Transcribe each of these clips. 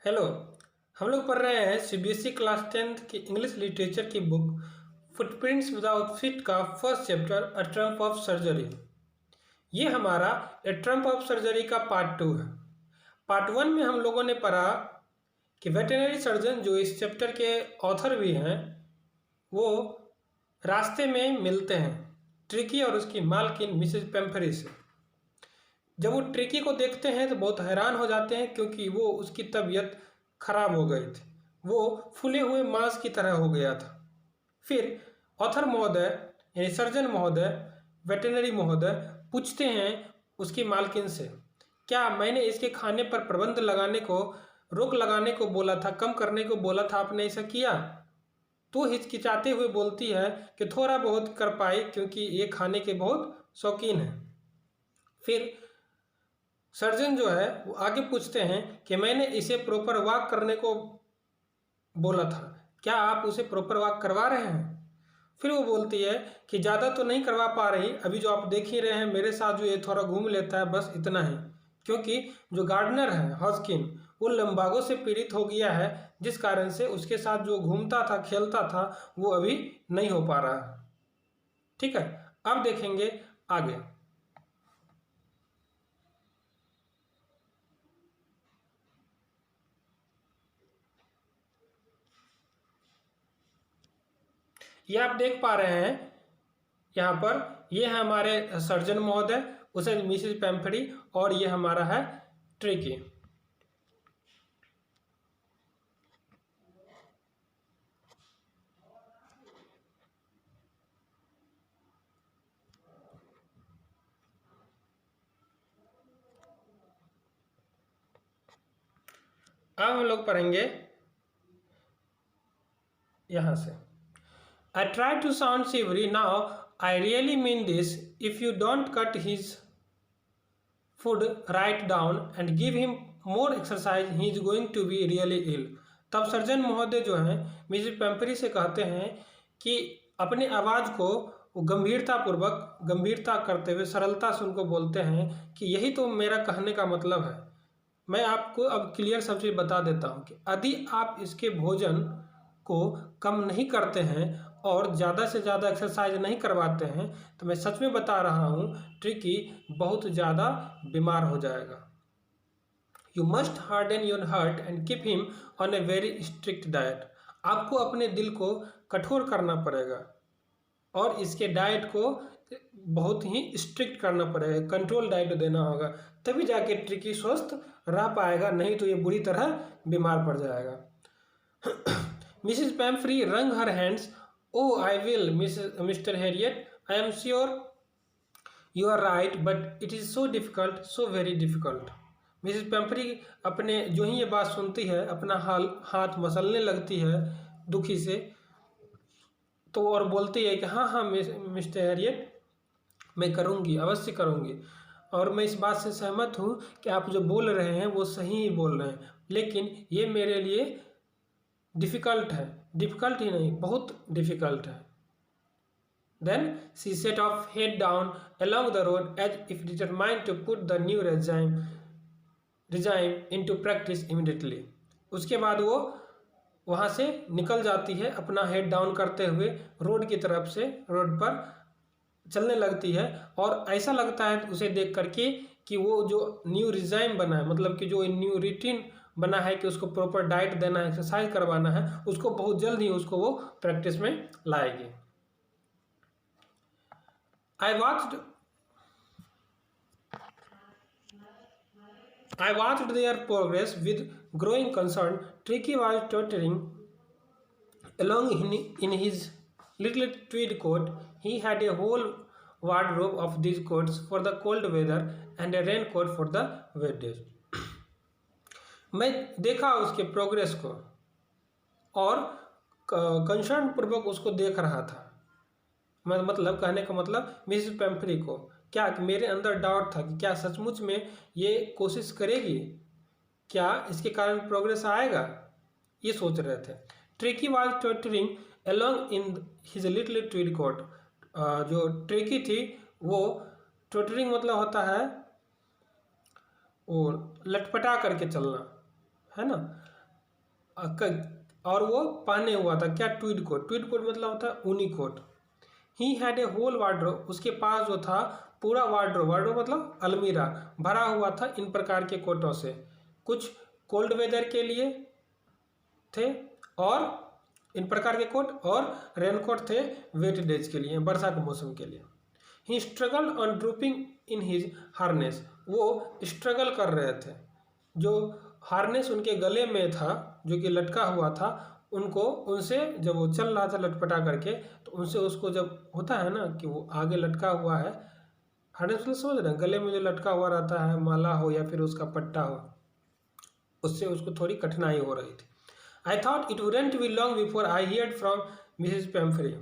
Hello. हम लोग पढ़ रहे हैं सीबीएसई क्लास 10th की इंग्लिश लिटरेचर की बुक फुटप्रिंट्स विदाउट फीट का first chapter a Trump of surgery. ये हमारा ए ट्रम्प ऑफ सर्जरी का पार्ट 2 है। पार्ट 1 में हम लोगों ने पढ़ा कि वेटरनरी सर्जन जो इस चैप्टर के ऑथर भी हैं वो रास्ते में मिलते हैं ट्रिकी और उसकी मालकिन मिसेज पेम्फरी से। जब वो ट्रिकी को देखते हैं तो बहुत हैरान हो जाते हैं क्योंकि वो उसकी तबीयत खराब हो गई थी। वो फूले हुए मांस की तरह हो गया था। फिर ऑथर महोदय यानी सर्जन महोदय, वेटरनरी महोदय पूछते हैं उसकी मालकिन से, क्या मैंने इसके खाने पर प्रतिबंध लगाने को, रोक लगाने को बोला था, कम करने को बोला था, आपने ऐसा किया? तो हिचकिचाते हुए बोलती है कि थोड़ा बहुत कर पाई क्योंकि ये खाने के बहुत शौकीन है। फिर सर्जन जो है वो आगे पूछते हैं कि मैंने इसे प्रॉपर वॉक करने को बोला था, क्या आप उसे प्रॉपर वॉक करवा रहे हैं? फिर वो बोलती है कि ज़्यादा तो नहीं करवा पा रही, अभी जो आप देख ही रहे हैं मेरे साथ जो ये थोड़ा घूम लेता है बस इतना ही, क्योंकि जो गार्डनर है हॉस्किन वो लंबागों से पीड़ित हो गया है, जिस कारण से उसके साथ जो घूमता था खेलता था वो अभी नहीं हो पा रहा है। ठीक है, अब देखेंगे आगे। ये आप देख पा रहे हैं यहाँ पर, ये है हमारे सर्जन महोदय, उसे मिसेज पेम्फरी, और ये हमारा है ट्रिकी। अब हम लोग पढ़ेंगे यहाँ से। I try to sound savory now. I really mean this. If you don't cut his food right down and give him more exercise, he is going to be really ill. तब surgeon महोदय जो हैं Mrs पेम्परी से कहते हैं कि अपनी आवाज़ को वो गंभीरता करते हुए सरलता से उनको बोलते हैं कि यही तो मेरा कहने का मतलब है। मैं आपको अब क्लियर सब चीज़ बता देता हूँ कि यदि आप इसके भोजन को कम नहीं करते हैं और ज़्यादा से ज़्यादा एक्सरसाइज नहीं करवाते हैं तो मैं सच में बता रहा हूँ ट्रिकी बहुत ज़्यादा बीमार हो जाएगा। You must harden your heart and keep him on a very strict diet. आपको अपने दिल को कठोर करना पड़ेगा और इसके डाइट को बहुत ही स्ट्रिक्ट करना पड़ेगा, कंट्रोल डाइट देना होगा, तभी जाके ट्रिकी स्वस्थ रह पाएगा, नहीं तो ये बुरी तरह बीमार पड़ जाएगा। Mrs Pumphrey wrung her hands. Oh, I will, Mr. Harriet. I am sure you are right, but it is so difficult, so very difficult. Mrs Pumphrey अपने जो ही ये बात सुनती है अपना हाथ मसलने लगती है दुखी से, तो और बोलती है कि हाँ हाँ मिस्टर हैरियट, मैं करूँगी, अवश्य करूँगी, और मैं इस बात से सहमत हूँ कि आप जो बोल रहे हैं वो सही ही बोल रहे हैं, लेकिन ये मेरे लिए डिफ़िकल्ट है, डिफ़िकल्ट ही नहीं बहुत डिफ़िकल्ट है। Then she set off head down along the road as if determined to put the new regime into practice immediately. उसके बाद वो वहाँ से निकल जाती है अपना हेड डाउन करते हुए रोड की तरफ से, रोड पर चलने लगती है, और ऐसा लगता है उसे देख करके कि वो जो न्यू रिजाइम बना है, मतलब कि जो न्यू रूटीन बना है कि उसको प्रॉपर डाइट देना है, एक्सरसाइज करवाना है, उसको बहुत जल्द ही उसको वो प्रैक्टिस में लाएगी। I watched their progress with growing concern. Tricky was tottering along in his little tweed coat. He had a whole wardrobe of these coats for the cold weather and a raincoat for the wet days. मैं देखा उसके progress को और concern पूर्वक उसको देख रहा था। मतलब कहने का मतलब मिसेस पेम्फ्री को क्या कि मेरे अंदर डाउट था कि क्या सचमुच में ये कोशिश करेगी, क्या इसके कारण प्रोग्रेस आएगा, ये सोच रहे थे। Tricki was tottering along in his little tweed coat. जो ट्रिकी थी वो टोटरिंग मतलब होता है और लटपटा करके चलना, है ना, और वो पहने हुआ था क्या, ट्वीड कोट। ट्वीड कोट मतलब होता है ऊनी coat. He had a whole wardrobe, उसके पास जो था पूरा वार्डरोब, वार्डरोब मतलब अलमीरा, भरा हुआ था इन प्रकार के कोटों से। कुछ कोल्ड वेदर के लिए थे और इन प्रकार के कोट, और रेनकोट थे वेट डेज के लिए, वर्षा के मौसम के लिए। He struggle on drooping in his harness, वो स्ट्रगल कर रहे थे, जो हार्नेस उनके गले में था जो कि लटका हुआ था, उनको उनसे जब वो चल रहा था लटपटा करके, तो उनसे उसको जब होता है ना कि वो आगे लटका हुआ है, हार्नेस मतलब समझ रहे हैं, गले में जो लटका हुआ रहता है, माला हो या फिर उसका पट्टा हो, उससे उसको थोड़ी कठिनाई हो रही थी। I thought it wouldn't be long before I heard from Mrs Pumphrey.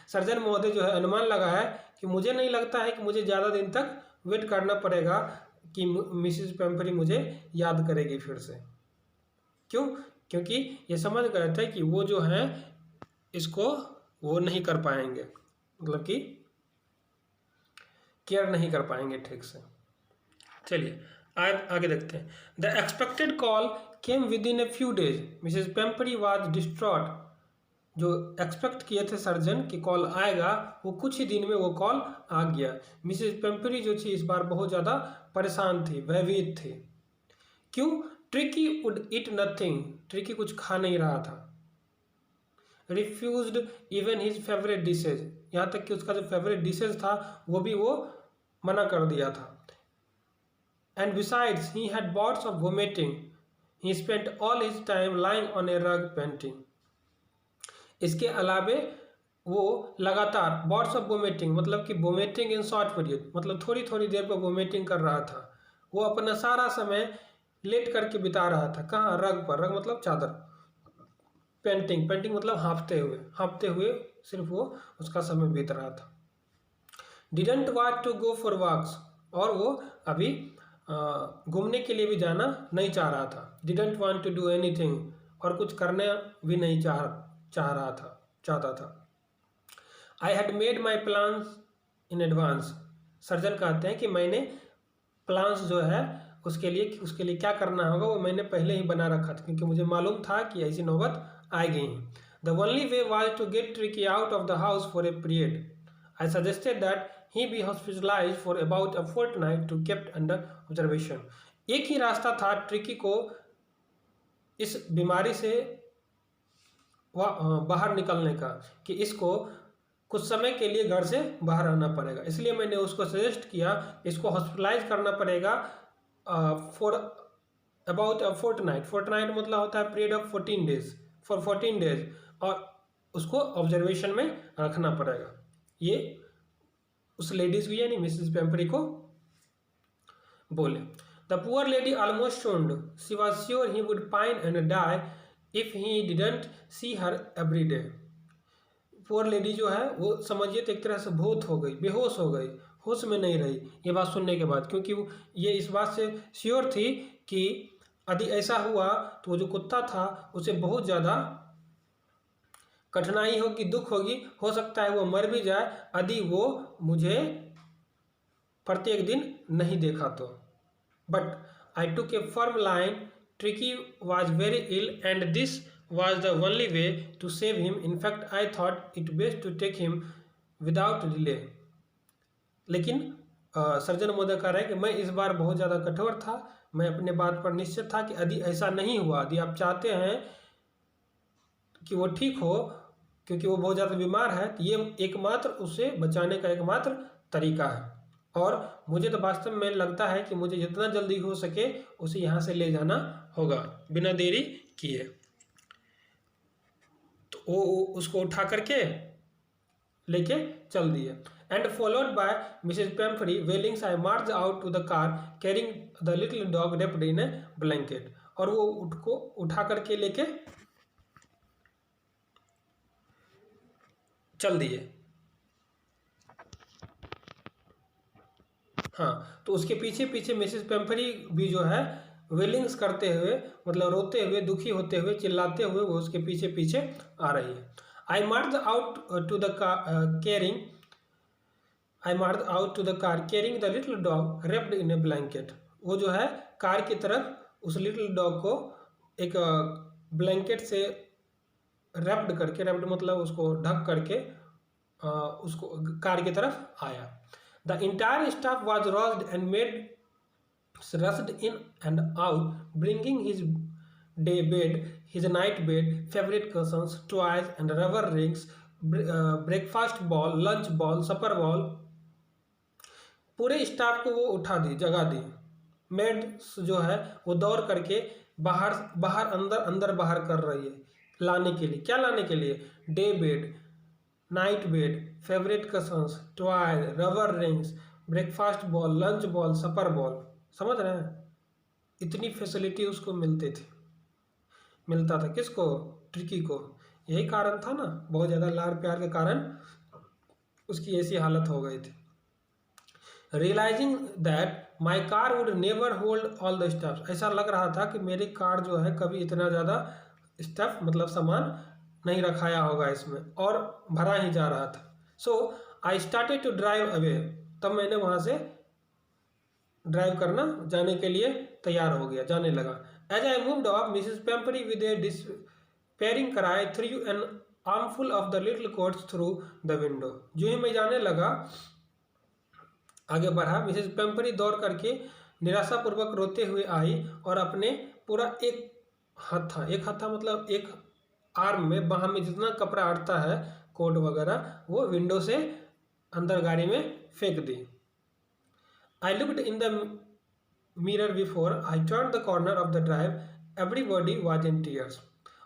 Surgeon महोदय जो है अनुमान लगा है कि मुझे नहीं लगता है कि मुझे ज़्यादा दिन तक वेट करना पड़ेगा कि मिसेज पेम्फ्री मुझे याद करेगी फिर से। क्यों? क्योंकि ये समझ गए थे कि वो जो है इसको वो नहीं कर पाएंगे, मतलब कि केयर नहीं कर पाएंगे ठीक से। चलिए आगे देखते हैं। The expected call came within a few days, Mrs Pumphrey was distraught. जो एक्सपेक्ट किए थे सर्जन कि कॉल आएगा, वो कुछ ही दिन में वो कॉल आ गया। मिसेज पेम्परी जो थी इस बार बहुत ज़्यादा परेशान थी, भयभीत थी। क्यों? Tricky would eat nothing, tricky कुछ खा नहीं रहा था। Refused even his favourite dishes, यहाँ तक कि उसका जो फेवरेट डिशेज था वो भी वो मना कर दिया था। And besides he had bouts of vomiting, he spent all his time lying on a rug panting. इसके अलावे वो लगातार बॉट्स ऑफ वोमिटिंग मतलब कि वोमिटिंग इन शॉर्ट पीरियड, मतलब थोड़ी थोड़ी देर पर वोमिटिंग कर रहा था। वो अपना सारा समय लेट करके बिता रहा था। कहाँ? रग पर। रग मतलब चादर। पेंटिंग, पेंटिंग मतलब हाँफते हुए सिर्फ वो उसका समय बीत रहा था। Didn't want to go for walks, और वो अभी घूमने के लिए भी जाना नहीं चाह रहा था। Didn't want to do anything, और कुछ करने भी नहीं चाहता था। I had made my plans in advance, surgeon कहते हैं कि मैंने प्लान्स जो है उसके लिए क्या करना होगा वो मैंने पहले ही बना रखा था, क्योंकि मुझे मालूम था कि ऐसी नौबत आ गई है। The only way was to get Tricki out of the house for a period. I suggested that he be hospitalised for about a fortnight to kept under observation. एक ही रास्ता था ट्रिकी को इस बीमारी से बाहर निकलने का, कि इसको कुछ समय के लिए घर से बाहर आना पड़ेगा। इसलिए मैंने उसको सजेस्ट किया इसको हॉस्पिटलाइज करना पड़ेगा for about a fortnight. Fortnight मतलब होता है period of 14 days, for 14 days, और उसको ऑब्जर्वेशन में रखना पड़ेगा। ये उस लेडीज को यानी मिसेस पेम्परी को बोले। The poor lady almost swooned, she was sure he would pine and die if he didn't see her every day. Poor lady जो है वो समझिए तो एक तरह से भूत हो गई, बेहोश हो गई, होश में नहीं रही ये बात सुनने के बाद, क्योंकि ये इस बात से श्योर थी कि यदि ऐसा हुआ तो वो जो कुत्ता था उसे बहुत ज़्यादा कठिनाई होगी, दुख होगी, हो सकता है वो मर भी जाए यदि वो मुझे प्रत्येक दिन नहीं देखा तो। But I took a firm line, Tricki was very ill and this was the only way to save him. In fact, I thought it best to take him without delay. लेकिन सर्जन महोदय कह रहे हैं कि मैं इस बार बहुत ज़्यादा कठोर था, मैं अपने बात पर निश्चित था कि यदि ऐसा नहीं हुआ, यदि आप चाहते हैं कि वो ठीक हो क्योंकि वो बहुत ज़्यादा बीमार है, तो ये एकमात्र उसे बचाने का एकमात्र तरीका है। और मुझे तो वास्तव में लगता है कि मुझे जितना जल्दी हो सके उसे यहाँ से ले जाना होगा बिना देरी किए। वो उसको उठा करके लेके चल दिए। And followed by Mrs Pumphrey wailing I march out to the car carrying the little dog wrapped in a blanket. और वो उसको उठा करके लेके चल दिए। हाँ, तो उसके पीछे पीछे मिसेज पेम्फरी भी जो है वेलिंग्स करते हुए, मतलब रोते हुए, दुखी होते हुए, चिल्लाते हुए वो उसके पीछे पीछे आ रही है। I march out to the car carrying the little dog wrapped in a blanket. वो जो है कार की तरफ उस लिटिल डॉग को एक ब्लैंकेट से रैप्ड करके, रैप्ड मतलब उसको ढक करके उसको कार की तरफ आया। The entire staff was roused and made rushed in and out, bringing his day bed, his night bed, favorite cushions, toys and rubber rings, breakfast ball, lunch ball, supper ball। पूरे staff को वो उठा दी, जगा दी। Made जो है वो दौड़ करके बाहर बाहर अंदर अंदर बाहर कर रही है लाने के लिए। क्या लाने के लिए? Day bed, night bed, favourite cushions, toy, rubber rings, breakfast bowl, lunch bowl, supper bowl. समझ रहे हैं? इतनी फैसिलिटी उसको मिलता था। किसको? ट्रिकी को। यही कारण था ना, बहुत ज़्यादा लाड़ प्यार के कारण उसकी ऐसी हालत हो गई थी। Realising that my car would never hold all the stuffs, ऐसा लग रहा था कि मेरी कार जो है कभी इतना ज़्यादा स्टफ मतलब सामान नहीं रखाया होगा इसमें, और भरा ही जा रहा था। So I started to drive away, तब मैंने वहाँ से ड्राइव करना, जाने के लिए तैयार हो गया, जाने लगा। As I moved off, Mrs Pumphrey with a despairing cry threw an armful of the little coats through the window. जो ही मैं जाने लगा, आगे बढ़ा, मिसेस पेम्परी दौड़ करके निराशापूर्वक रोते हुए आई और अपने पूरा एक हत्था मतलब एक आर्म में, बाह में जितना कपड़ा अटता है कोट वगैरह, वो विंडो से अंदर गाड़ी में फेंक दी। I looked in the mirror before I turned the corner of the drive. Everybody was in tears.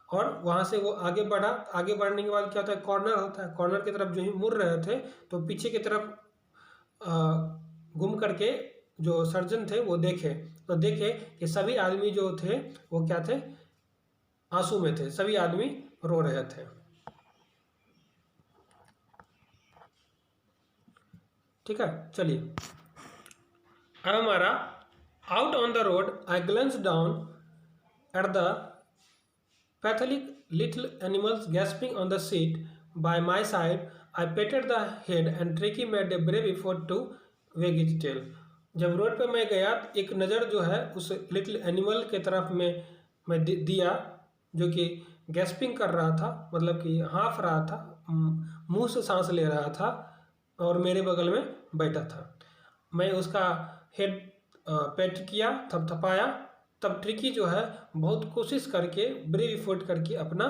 और वहाँ से वो आगे बढ़ा। आगे बढ़ने के बाद क्या होता है? कॉर्नर होता है। कॉर्नर की तरफ जो ही मुड़ रहे थे तो पीछे की तरफ घूम करके जो सर्जन थे वो देखे कि सभी आदमी जो थे वो क्या थे? आंसू में थे। सभी आदमी रो रहे थे। ठीक है, चलिए अब हमारा out on the road. I glanced down at the pathetic little animals gasping on the seat by my side. I patted the head and Tricki made a brave effort to wag its tail. जब road पे मैं गया, एक नज़र जो है उस little animal के तरफ में मैं दिया, जो कि गैस्पिंग कर रहा था, मतलब कि हाँफ रहा था, मुंह से सांस ले रहा था और मेरे बगल में बैठा था। मैं उसका हेड पेट किया, थपथपाया। तब ट्रिकी जो है बहुत कोशिश करके, ब्रेव एफर्ट करके अपना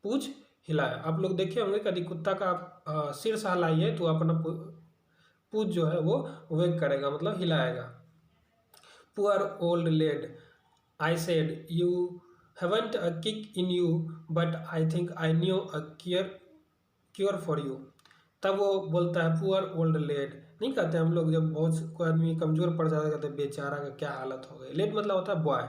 पूंछ हिलाया। आप लोग देखे होंगे कभी कुत्ता का आप सिर सहलाइए तो अपना पूंछ जो है वो वेग करेगा, मतलब हिलाएगा। Poor old lad, I said, you haven't a kick in you but I think I knew a cure for you. तब वो बोलता है पुअर ओल्ड लेड। नहीं कहते हम लोग जब बहुत कोई आदमी कमज़ोर पड़ जाता है, कहते बेचारा का क्या हालत हो गई। लेट मतलब होता है बॉय।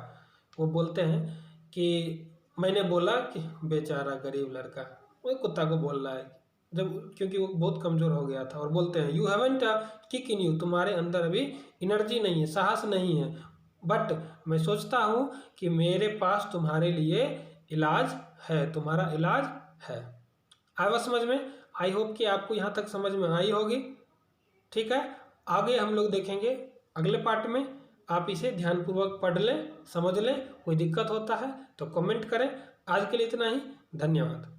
वो बोलते हैं कि मैंने बोला कि बेचारा गरीब लड़का, वो कुत्ता को बोल रहा है जब, क्योंकि वो बहुत कमज़ोर हो गया था। और बोलते हैं you haven't kick in you, तुम्हारे अंदर अभी एनर्जी नहीं है, साहस नहीं है, बट मैं सोचता हूँ कि मेरे पास तुम्हारे लिए इलाज है, तुम्हारा इलाज है। आया समझ में? आई होप कि आपको यहाँ तक समझ में आई होगी। ठीक है, आगे हम लोग देखेंगे अगले पार्ट में। आप इसे ध्यानपूर्वक पढ़ लें, समझ लें। कोई दिक्कत होता है तो कमेंट करें। आज के लिए इतना ही, धन्यवाद।